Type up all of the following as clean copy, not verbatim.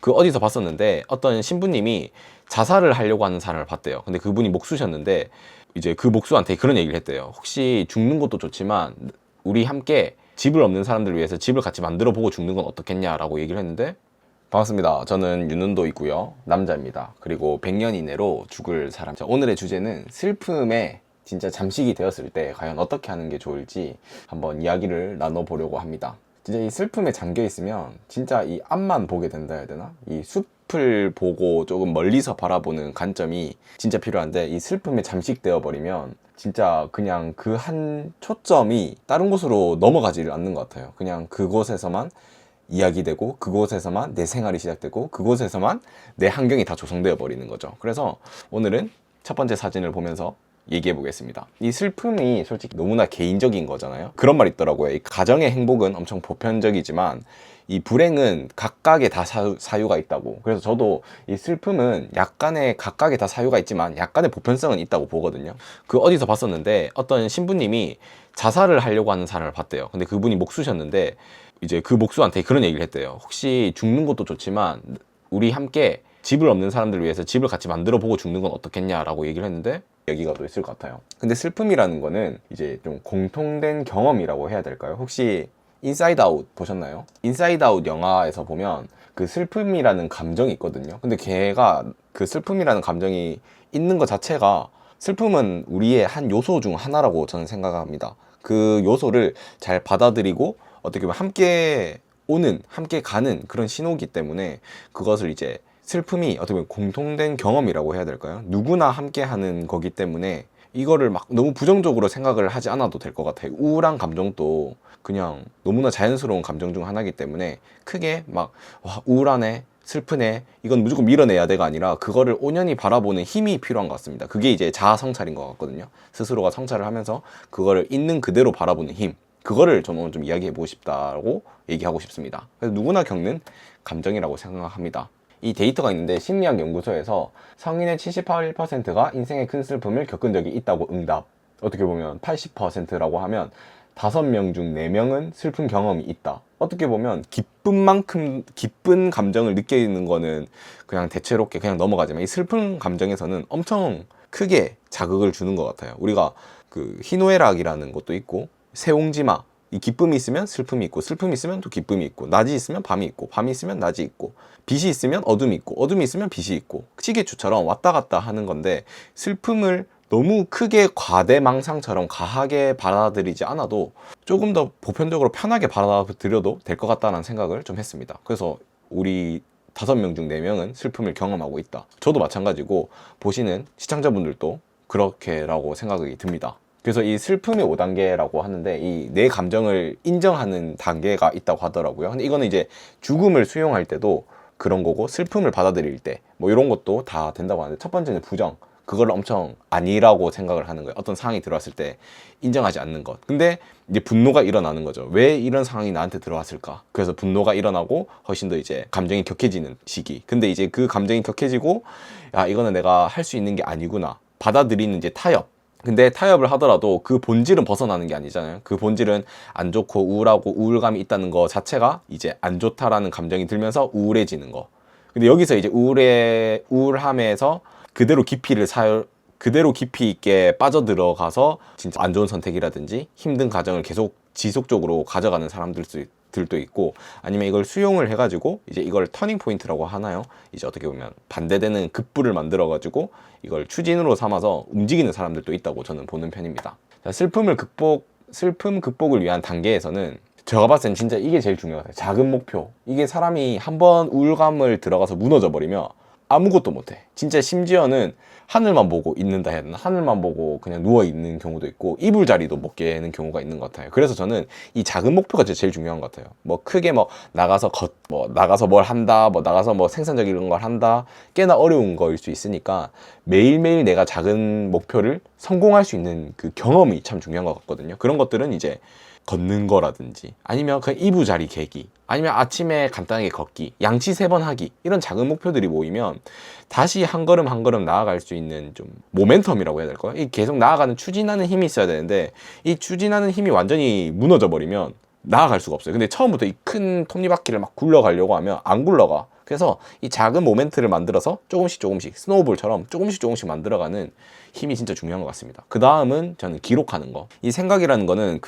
그 어디서 봤었는데 어떤 신부님이 자살을 하려고 하는 사람을 봤대요. 근데 그분이 목수셨는데 이제 그 목수한테 그런 얘기를 했대요. 혹시 죽는 것도 좋지만 우리 함께 집을 없는 사람들을 위해서 집을 같이 만들어 보고 죽는 건 어떻겠냐라고 얘기를 했는데, 반갑습니다. 저는 윤은도 있고요. 남자입니다. 그리고 100년 이내로 죽을 사람. 자, 오늘의 주제는 슬픔에 진짜 잠식이 되었을 때 과연 어떻게 하는 게 좋을지 한번 이야기를 나눠보려고 합니다. 진짜 이 슬픔에 잠겨 있으면 진짜 이 앞만 보게 된다 해야 되나? 이 숲을 보고 조금 멀리서 바라보는 관점이 진짜 필요한데, 이 슬픔에 잠식되어 버리면 진짜 그냥 그 한 초점이 다른 곳으로 넘어가지를 않는 것 같아요. 그냥 그곳에서만 이야기되고, 그곳에서만 내 생활이 시작되고, 그곳에서만 내 환경이 다 조성되어 버리는 거죠. 그래서 오늘은 첫 번째 사진을 보면서 얘기해 보겠습니다. 이 슬픔이 솔직히 너무나 개인적인 거잖아요. 그런 말 있더라고요. 이 가정의 행복은 엄청 보편적이지만 이 불행은 각각의 다 사유가 있다고. 그래서 저도 이 슬픔은 약간의 각각의 다 사유가 있지만 약간의 보편성은 있다고 보거든요. 그 어디서 봤었는데 어떤 신부님이 자살을 하려고 하는 사람을 봤대요. 근데 그분이 목수셨는데 이제 그 목수한테 그런 얘기를 했대요. 혹시 죽는 것도 좋지만 우리 함께 집을 없는 사람들을 위해서 집을 같이 만들어 보고 죽는 건 어떻겠냐라고 얘기를 했는데, 여기가 또 있을 것 같아요. 근데 슬픔이라는 거는 이제 좀 공통된 경험이라고 해야 될까요? 혹시 인사이드 아웃 보셨나요? 인사이드 아웃 영화에서 보면 그 슬픔이라는 감정이 있거든요. 근데 걔가 그 슬픔이라는 감정이 있는 것 자체가, 슬픔은 우리의 한 요소 중 하나라고 저는 생각합니다. 그 요소를 잘 받아들이고 어떻게 보면 함께 오는, 함께 가는 그런 신호기 때문에 그것을 이제 슬픔이 어떻게 보면 공통된 경험이라고 해야 될까요? 누구나 함께 하는 거기 때문에 이거를 막 너무 부정적으로 생각을 하지 않아도 될 것 같아요. 우울한 감정도 그냥 너무나 자연스러운 감정 중 하나이기 때문에 크게 막 와, 우울하네, 슬프네, 이건 무조건 밀어내야 돼가 아니라 그거를 온연히 바라보는 힘이 필요한 것 같습니다. 그게 이제 자아 성찰인 것 같거든요. 스스로가 성찰을 하면서 그거를 있는 그대로 바라보는 힘, 그거를 저는 오늘 좀 이야기해보고 싶다고 얘기하고 싶습니다. 그래서 누구나 겪는 감정이라고 생각합니다. 이 데이터가 있는데, 심리학 연구소에서 성인의 78%가 인생의 큰 슬픔을 겪은 적이 있다고 응답. 어떻게 보면 80%라고 하면 5명 중 4명은 슬픈 경험이 있다. 어떻게 보면 기쁜 만큼 기쁜 감정을 느끼는 거는 그냥 대체롭게 그냥 넘어가지만, 이 슬픈 감정에서는 엄청 크게 자극을 주는 것 같아요. 우리가 그 희노애락이라는 것도 있고, 세옹지마, 이 기쁨이 있으면 슬픔이 있고, 슬픔이 있으면 또 기쁨이 있고, 낮이 있으면 밤이 있고, 밤이 있으면 낮이 있고, 빛이 있으면 어둠이 있고, 어둠이 있으면 빛이 있고, 시계추처럼 왔다 갔다 하는 건데, 슬픔을 너무 크게 과대망상처럼 과하게 받아들이지 않아도 조금 더 보편적으로 편하게 받아들여도 될 것 같다는 생각을 좀 했습니다. 그래서 우리 5명 중 4명은 슬픔을 경험하고 있다. 저도 마찬가지고 보시는 시청자분들도 그렇게라고 생각이 듭니다. 그래서 이 슬픔의 5단계라고 하는데, 이 내 감정을 인정하는 단계가 있다고 하더라고요. 근데 이거는 이제 죽음을 수용할 때도 그런 거고, 슬픔을 받아들일 때 뭐 이런 것도 다 된다고 하는데, 첫 번째는 부정. 그걸 엄청 아니라고 생각을 하는 거예요. 어떤 상황이 들어왔을 때 인정하지 않는 것. 근데 이제 분노가 일어나는 거죠. 왜 이런 상황이 나한테 들어왔을까? 그래서 분노가 일어나고 훨씬 더 이제 감정이 격해지는 시기. 근데 이제 그 감정이 격해지고, 야, 이거는 내가 할 수 있는 게 아니구나, 받아들이는 이제 타협. 근데 타협을 하더라도 그 본질은 벗어나는 게 아니잖아요. 그 본질은 안 좋고 우울하고 우울감이 있다는 거 자체가 이제 안 좋다라는 감정이 들면서 우울해지는 거. 근데 여기서 이제 우울함에서 그대로 깊이 있게 빠져들어가서 진짜 안 좋은 선택이라든지 힘든 가정을 계속 지속적으로 가져가는 사람들도 있고, 아니면 이걸 수용을 해가지고 이제 이걸 터닝 포인트라고 하나요? 이제 어떻게 보면 반대되는 급부를 만들어가지고 이걸 추진으로 삼아서 움직이는 사람들도 있다고 저는 보는 편입니다. 자, 슬픔 극복을 위한 단계에서는 제가 봤을 땐 진짜 이게 제일 중요해요. 작은 목표. 이게 사람이 한번 우울감을 들어가서 무너져 버리면 아무것도 못해. 진짜 심지어는 하늘만 보고 있는다 해야 되나? 하늘만 보고 그냥 누워있는 경우도 있고, 이불 자리도 못 깨는 경우가 있는 것 같아요. 그래서 저는 이 작은 목표가 제일 중요한 것 같아요. 뭐 크게 나가서 뭘 한다, 나가서 생산적인 걸 한다, 꽤나 어려운 거일 수 있으니까 매일매일 내가 작은 목표를 성공할 수 있는 그 경험이 참 중요한 것 같거든요. 그런 것들은 이제 걷는 거라든지, 아니면 그냥 이부자리 개기, 아니면 아침에 간단하게 걷기, 양치 3번 하기, 이런 작은 목표들이 모이면 다시 한 걸음 한 걸음 나아갈 수 있는 좀 모멘텀이라고 해야 될까요? 이 계속 나아가는 추진하는 힘이 있어야 되는데, 이 추진하는 힘이 완전히 무너져 버리면 나아갈 수가 없어요. 근데 처음부터 이 큰 톱니바퀴를 막 굴러가려고 하면 안 굴러가. 그래서 이 작은 모멘트를 만들어서 조금씩 스노우볼처럼 조금씩 만들어가는 힘이 진짜 중요한 것 같습니다. 그 다음은 저는 기록하는 거. 이 생각이라는 거는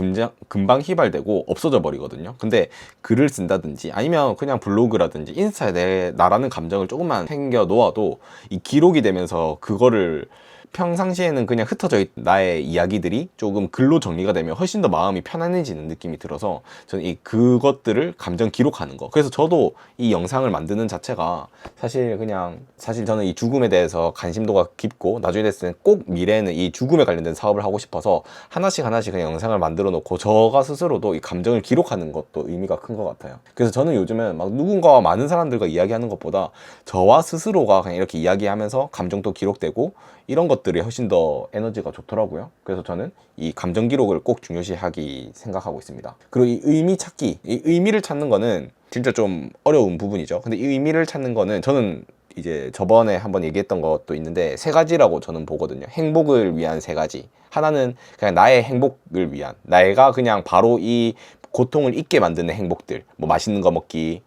금방 휘발되고 없어져 버리거든요. 근데 글을 쓴다든지 아니면 그냥 블로그라든지 인스타에 나라는 감정을 조금만 챙겨 놓아도 이 기록이 되면서 그거를 평상시에는 그냥 흩어져 있던 나의 이야기들이 조금 글로 정리가 되면 훨씬 더 마음이 편안해지는 느낌이 들어서 저는 그것들을 감정 기록하는 거. 그래서 저도 이 영상을 만드는 자체가 사실 저는 이 죽음에 대해서 관심도가 깊고 나중에 됐을 때 꼭 미래에는 이 죽음에 관련된 사업을 하고 싶어서 하나씩 그냥 영상을 만들어 놓고 저가 스스로도 이 감정을 기록하는 것도 의미가 큰 것 같아요. 그래서 저는 요즘은 막 누군가와 많은 사람들과 이야기하는 것보다 저와 스스로가 그냥 이렇게 이야기하면서 감정도 기록되고 이런 것들이 훨씬 더 에너지가 좋더라고요. 그래서 저는 이 감정 기록을 꼭 중요시하기 생각하고 있습니다. 그리고 이 의미 찾기, 이 의미를 찾는 거는 진짜 좀 어려운 부분이죠. 근데 이 의미를 찾는 거는 저는 이제 저번에 한번 얘기했던 것도 있는데 세 가지라고 저는 보거든요. 행복을 위한 세 가지. 하나는 그냥 나의 행복을 위한, 내가 그냥 바로 이 고통을 잊게 만드는 행복들. 뭐 맛있는 거 먹기,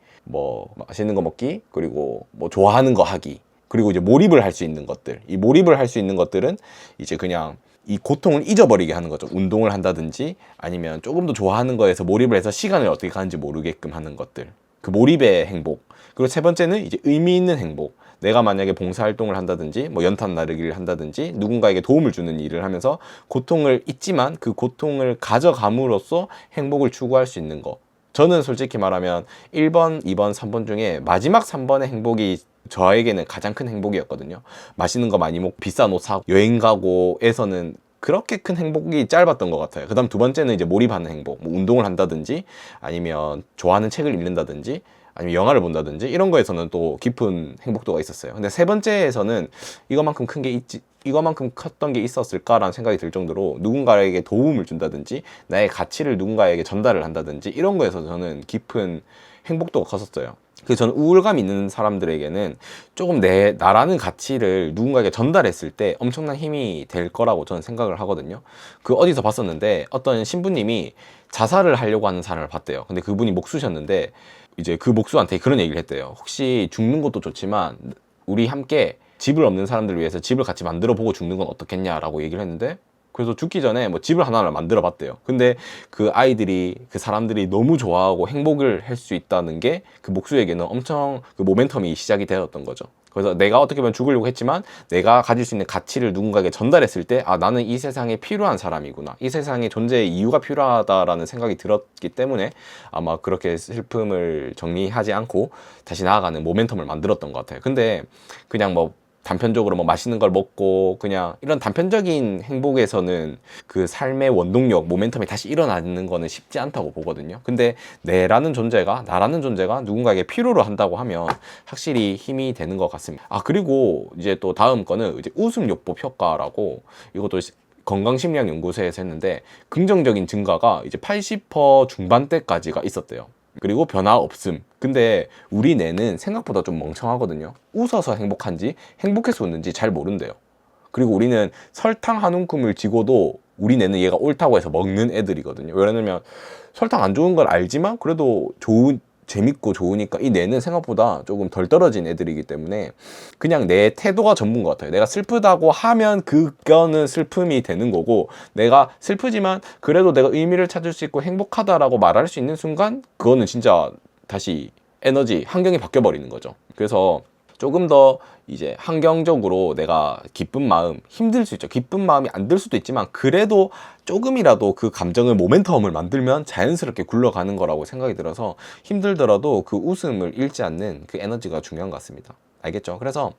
그리고 뭐 좋아하는 거 하기. 그리고 이제 몰입을 할 수 있는 것들. 이 몰입을 할 수 있는 것들은 이제 그냥 이 고통을 잊어버리게 하는 거죠. 운동을 한다든지 아니면 조금 더 좋아하는 거에서 몰입을 해서 시간을 어떻게 가는지 모르게끔 하는 것들. 그 몰입의 행복. 그리고 세 번째는 이제 의미 있는 행복. 내가 만약에 봉사활동을 한다든지 뭐 연탄 나르기를 한다든지 누군가에게 도움을 주는 일을 하면서 고통을 잊지만 그 고통을 가져감으로써 행복을 추구할 수 있는 거. 저는 솔직히 말하면 1번, 2번, 3번 중에 마지막 3번의 행복이 저에게는 가장 큰 행복이었거든요. 맛있는 거 많이 먹고 비싼 옷 사고 여행 가고에서는 그렇게 큰 행복이 짧았던 것 같아요. 그 다음 두 번째는 이제 몰입하는 행복. 뭐 운동을 한다든지 아니면 좋아하는 책을 읽는다든지 아니면 영화를 본다든지 이런 거에서는 또 깊은 행복도가 있었어요. 근데 세 번째에서는 이거만큼 컸던 게 있었을까라는 생각이 들 정도로 누군가에게 도움을 준다든지 나의 가치를 누군가에게 전달을 한다든지 이런 거에서 저는 깊은 행복도가 컸었어요. 그래서 저는 우울감 있는 사람들에게는 조금 나라는 가치를 누군가에게 전달했을 때 엄청난 힘이 될 거라고 저는 생각을 하거든요. 그 어디서 봤었는데 어떤 신부님이 자살을 하려고 하는 사람을 봤대요. 근데 그분이 목수셨는데 이제 그 목수한테 그런 얘기를 했대요. 혹시 죽는 것도 좋지만 우리 함께 집을 없는 사람들을 위해서 집을 같이 만들어 보고 죽는 건 어떻겠냐라고 얘기를 했는데 그래서 죽기 전에 뭐 집을 하나를 만들어 봤대요. 근데 그 사람들이 너무 좋아하고 행복을 할 수 있다는 게 그 목수에게는 엄청 그 모멘텀이 시작이 되었던 거죠. 그래서 내가 어떻게 보면 죽으려고 했지만 내가 가질 수 있는 가치를 누군가에게 전달했을 때 아, 나는 이 세상에 필요한 사람이구나. 이 세상에 존재의 이유가 필요하다라는 생각이 들었기 때문에 아마 그렇게 슬픔을 정리하지 않고 다시 나아가는 모멘텀을 만들었던 것 같아요. 근데 그냥 뭐 단편적으로 뭐 맛있는 걸 먹고 그냥 이런 단편적인 행복에서는 그 삶의 원동력, 모멘텀이 다시 일어나는 거는 쉽지 않다고 보거든요. 근데 나라는 존재가 누군가에게 필요로 한다고 하면 확실히 힘이 되는 것 같습니다. 아, 그리고 이제 또 다음 거는 이제 웃음요법 효과라고 이것도 건강심리학연구소에서 했는데 긍정적인 증가가 이제 80% 중반대까지가 있었대요. 그리고 변화 없음. 근데 우리 뇌는 생각보다 좀 멍청하거든요. 웃어서 행복한지 행복해서 웃는지 잘 모른대요. 그리고 우리는 설탕 한 움큼을 쥐고도 우리 뇌는 얘가 옳다고 해서 먹는 애들이거든요. 왜냐면 설탕 안 좋은 걸 알지만 그래도 재밌고 좋으니까 이 뇌는 생각보다 조금 덜 떨어진 애들이기 때문에 그냥 내 태도가 전부인 것 같아요. 내가 슬프다고 하면 그거는 슬픔이 되는 거고 내가 슬프지만 그래도 내가 의미를 찾을 수 있고 행복하다라고 말할 수 있는 순간 그거는 진짜 다시 환경이 바뀌어 버리는 거죠. 그래서 조금 더 이제 환경적으로 내가 기쁜 마음, 힘들 수 있죠. 기쁜 마음이 안 들 수도 있지만 그래도 조금이라도 그 감정을 모멘텀을 만들면 자연스럽게 굴러가는 거라고 생각이 들어서 힘들더라도 그 웃음을 잃지 않는 그 에너지가 중요한 것 같습니다. 알겠죠? 그래서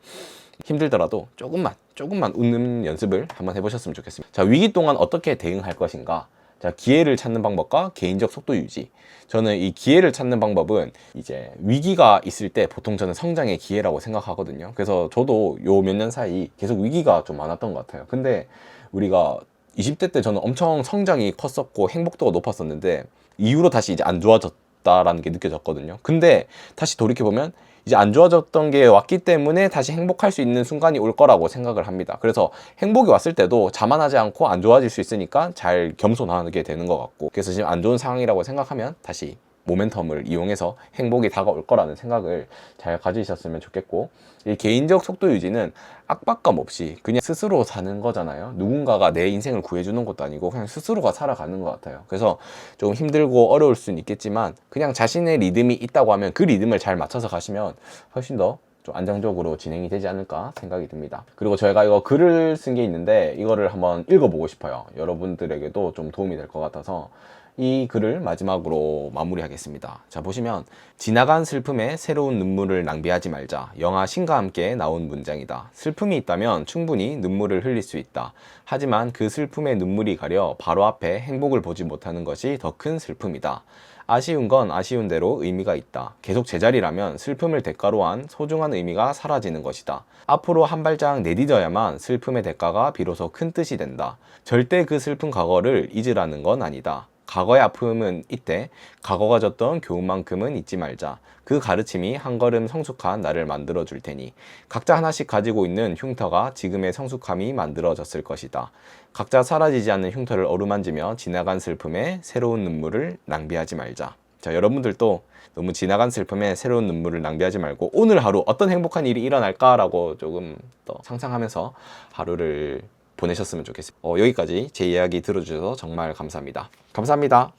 힘들더라도 조금만 웃는 연습을 한번 해보셨으면 좋겠습니다. 자, 위기 동안 어떻게 대응할 것인가? 자, 기회를 찾는 방법과 개인적 속도 유지. 저는 이 기회를 찾는 방법은 이제 위기가 있을 때 보통 저는 성장의 기회라고 생각하거든요. 그래서 저도 요 몇 년 사이 계속 위기가 좀 많았던 것 같아요. 근데 우리가 20대 때 저는 엄청 성장이 컸었고 행복도가 높았었는데 이후로 다시 이제 안 좋아졌다라는 게 느껴졌거든요. 근데 다시 돌이켜보면 이제 안 좋아졌던 게 왔기 때문에 다시 행복할 수 있는 순간이 올 거라고 생각을 합니다. 그래서 행복이 왔을 때도 자만하지 않고 안 좋아질 수 있으니까 잘 겸손하게 되는 것 같고 그래서 지금 안 좋은 상황이라고 생각하면 다시 모멘텀을 이용해서 행복이 다가올 거라는 생각을 잘 가지셨으면 좋겠고, 이 개인적 속도 유지는 압박감 없이 그냥 스스로 사는 거잖아요. 누군가가 내 인생을 구해주는 것도 아니고 그냥 스스로가 살아가는 것 같아요. 그래서 좀 힘들고 어려울 수는 있겠지만 그냥 자신의 리듬이 있다고 하면 그 리듬을 잘 맞춰서 가시면 훨씬 더 좀 안정적으로 진행이 되지 않을까 생각이 듭니다. 그리고 저희가 이거 글을 쓴 게 있는데 이거를 한번 읽어보고 싶어요. 여러분들에게도 좀 도움이 될 것 같아서 이 글을 마지막으로 마무리하겠습니다. 자, 보시면 지나간 슬픔에 새로운 눈물을 낭비하지 말자. 영화 신과 함께 나온 문장이다. 슬픔이 있다면 충분히 눈물을 흘릴 수 있다. 하지만 그 슬픔의 눈물이 가려 바로 앞에 행복을 보지 못하는 것이 더 큰 슬픔이다. 아쉬운 건 아쉬운 대로 의미가 있다. 계속 제자리라면 슬픔을 대가로 한 소중한 의미가 사라지는 것이다. 앞으로 한 발짝 내딛어야만 슬픔의 대가가 비로소 큰 뜻이 된다. 절대 그 슬픈 과거를 잊으라는 건 아니다. 과거의 아픔은 있대. 과거가 줬던 교훈만큼은 잊지 말자. 그 가르침이 한 걸음 성숙한 나를 만들어 줄 테니 각자 하나씩 가지고 있는 흉터가 지금의 성숙함이 만들어졌을 것이다. 각자 사라지지 않는 흉터를 어루만지며 지나간 슬픔에 새로운 눈물을 낭비하지 말자. 자, 여러분들도 너무 지나간 슬픔에 새로운 눈물을 낭비하지 말고 오늘 하루 어떤 행복한 일이 일어날까라고 조금 더 상상하면서 하루를 보내셨으면 좋겠습니다. 여기까지 제 이야기 들어주셔서 정말 감사합니다. 감사합니다.